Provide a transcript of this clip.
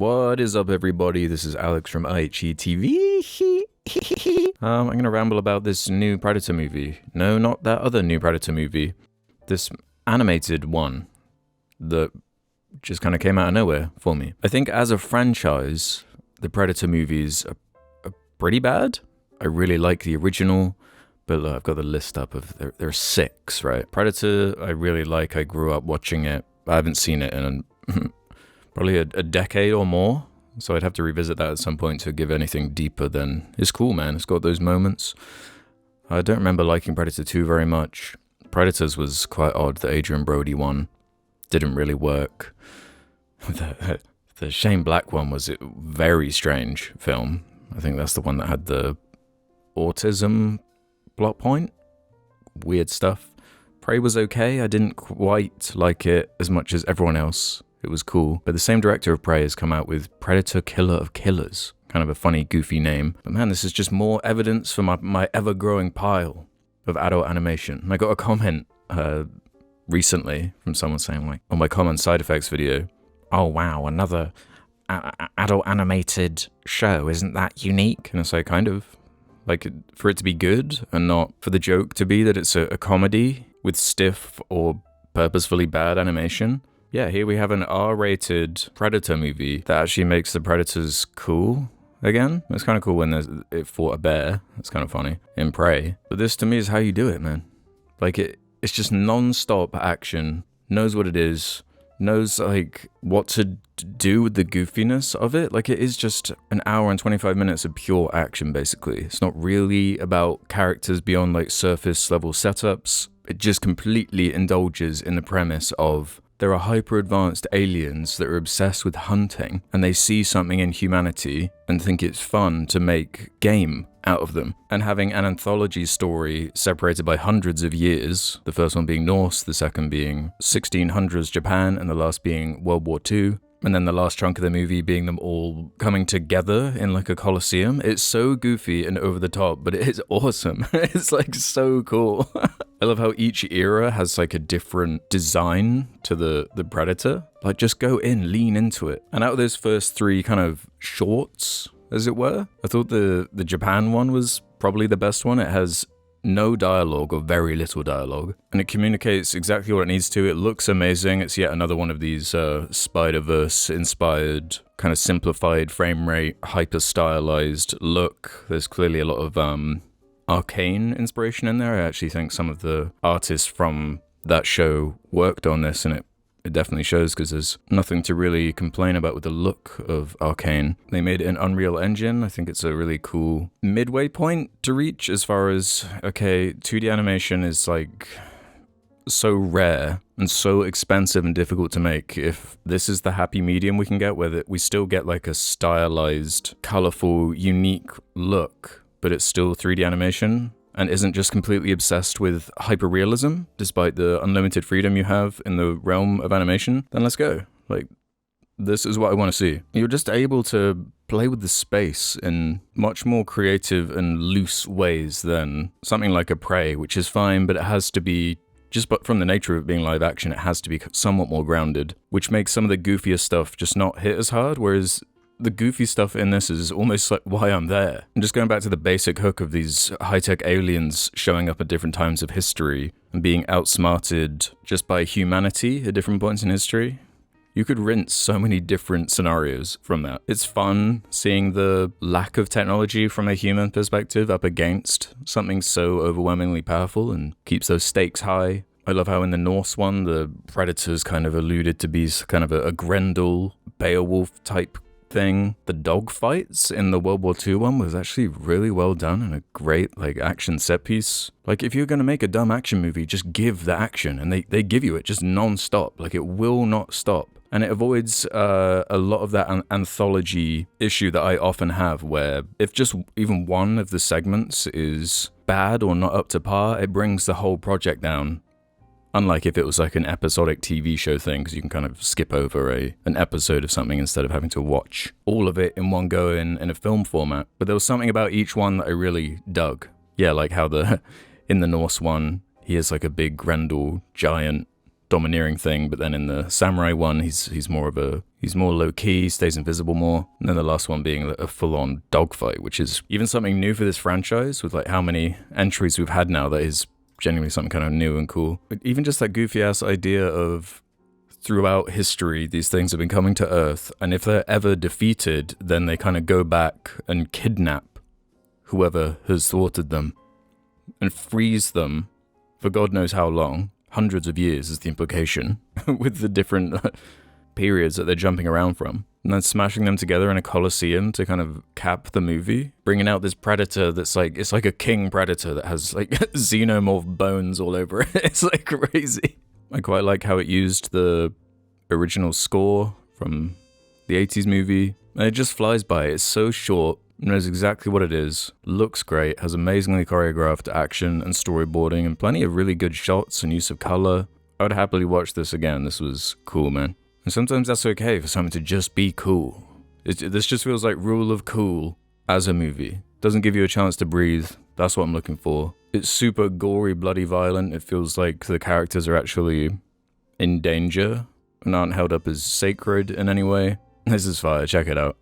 What is up, everybody? This is Alex from IHE TV. I'm gonna ramble about this new Predator movie. No, not that other new Predator movie. This animated one that just kind of came out of nowhere for me. I think as a franchise, the Predator movies are pretty bad. I really like the original, but look, I've got the list up of there are 6, right? Predator, I really like. I grew up watching it. I haven't seen it in probably a decade or more, so I'd have to revisit that at some point to give anything deeper than it's cool, man. It's got those moments. I don't remember liking Predator 2 very much. Predators was quite odd. The Adrian Brody one didn't really work. The Shane Black one was a very strange film. I think that's the one that had the autism plot point. Weird stuff. Prey was okay. I didn't quite like it as much as everyone else. It was cool. But the same director of Prey has come out with Predator Killer of Killers. Kind of a funny, goofy name. But man, this is just more evidence for my ever-growing pile of adult animation. And I got a comment recently from someone saying, like, on my common side effects video, oh wow, another adult animated show. Isn't that unique? And it's like, kind of. Like, for it to be good and not for the joke to be that it's a comedy with stiff or purposefully bad animation. Yeah, here we have an R-rated Predator movie that actually makes the Predators cool again. It's kind of cool when it fought a bear. It's kind of funny in Prey. But this, to me, is how you do it, man. Like, it's just non-stop action, knows what it is, knows, like, what to do with the goofiness of it. Like, it is just an hour and 25 minutes of pure action, basically. It's not really about characters beyond, like, surface-level setups. It just completely indulges in the premise of there are hyper-advanced aliens that are obsessed with hunting, and they see something in humanity and think it's fun to make game out of them. And having an anthology story separated by hundreds of years, the first one being Norse, the second being 1600s Japan, and the last being World War II, and then the last chunk of the movie being them all coming together in like a coliseum. It's so goofy and over the top, but it is awesome. It's like so cool. I love how each era has like a different design to the Predator. Like, just go in, lean into it. And out of those first 3 kind of shorts, as it were, I thought the Japan one was probably the best one. It has no dialogue or very little dialogue, and it communicates exactly what it needs to. It looks amazing. It's yet another one of these Spider-Verse inspired, kind of simplified frame rate, hyper stylized look. There's clearly a lot of Arcane inspiration in there. I actually think some of the artists from that show worked on this, and it definitely shows, because there's nothing to really complain about with the look of Arcane. They made it in Unreal Engine. I think it's a really cool midway point to reach as far as, okay, 2D animation is like so rare and so expensive and difficult to make. If this is the happy medium we can get, where we still get like a stylized, colorful, unique look, but it's still 3D animation, and isn't just completely obsessed with hyperrealism, despite the unlimited freedom you have in the realm of animation, then let's go. Like, this is what I want to see. You're just able to play with the space in much more creative and loose ways than something like a Prey, which is fine, but it has to be, but from the nature of it being live action, it has to be somewhat more grounded, which makes some of the goofier stuff just not hit as hard, whereas the goofy stuff in this is almost like why I'm there. And just going back to the basic hook of these high-tech aliens showing up at different times of history and being outsmarted just by humanity at different points in history. You could rinse so many different scenarios from that. It's fun seeing the lack of technology from a human perspective up against something so overwhelmingly powerful and keeps those stakes high. I love how in the Norse one, the Predators kind of alluded to be kind of a Grendel, Beowulf type thing. The dog fights in the World War II one was actually really well done and a great like action set piece. Like, if you're gonna make a dumb action movie, just give the action, and they give you it just non-stop. Like, it will not stop. And it avoids a lot of that anthology issue that I often have, where if just even one of the segments is bad or not up to par, it brings the whole project down. Unlike if it was like an episodic TV show thing, because you can kind of skip over an episode of something instead of having to watch all of it in one go in a film format. But there was something about each one that I really dug. Yeah, like how in the Norse one, he is like a big Grendel giant domineering thing, but then in the samurai one, he's more low key, stays invisible more. And then the last one being a full on dogfight, which is even something new for this franchise with like how many entries we've had now. That is genuinely something kind of new and cool. But even just that goofy ass idea of throughout history, these things have been coming to Earth, and if they're ever defeated, then they kind of go back and kidnap whoever has thwarted them and freeze them for God knows how long. Hundreds of years is the implication, with the different periods that they're jumping around from. And then smashing them together in a coliseum to kind of cap the movie. Bringing out this predator that's like, it's like a king predator that has like xenomorph bones all over it. It's like crazy. I quite like how it used the original score from the 80s movie. And it just flies by. It's so short. Knows exactly what it is, looks great, has amazingly choreographed action and storyboarding, and plenty of really good shots and use of color. I would happily watch this again. This was cool, man. And sometimes that's okay for something to just be cool. This just feels like rule of cool as a movie. Doesn't give you a chance to breathe. That's what I'm looking for. It's super gory, bloody violent. It feels like the characters are actually in danger and aren't held up as sacred in any way. This is fire. Check it out.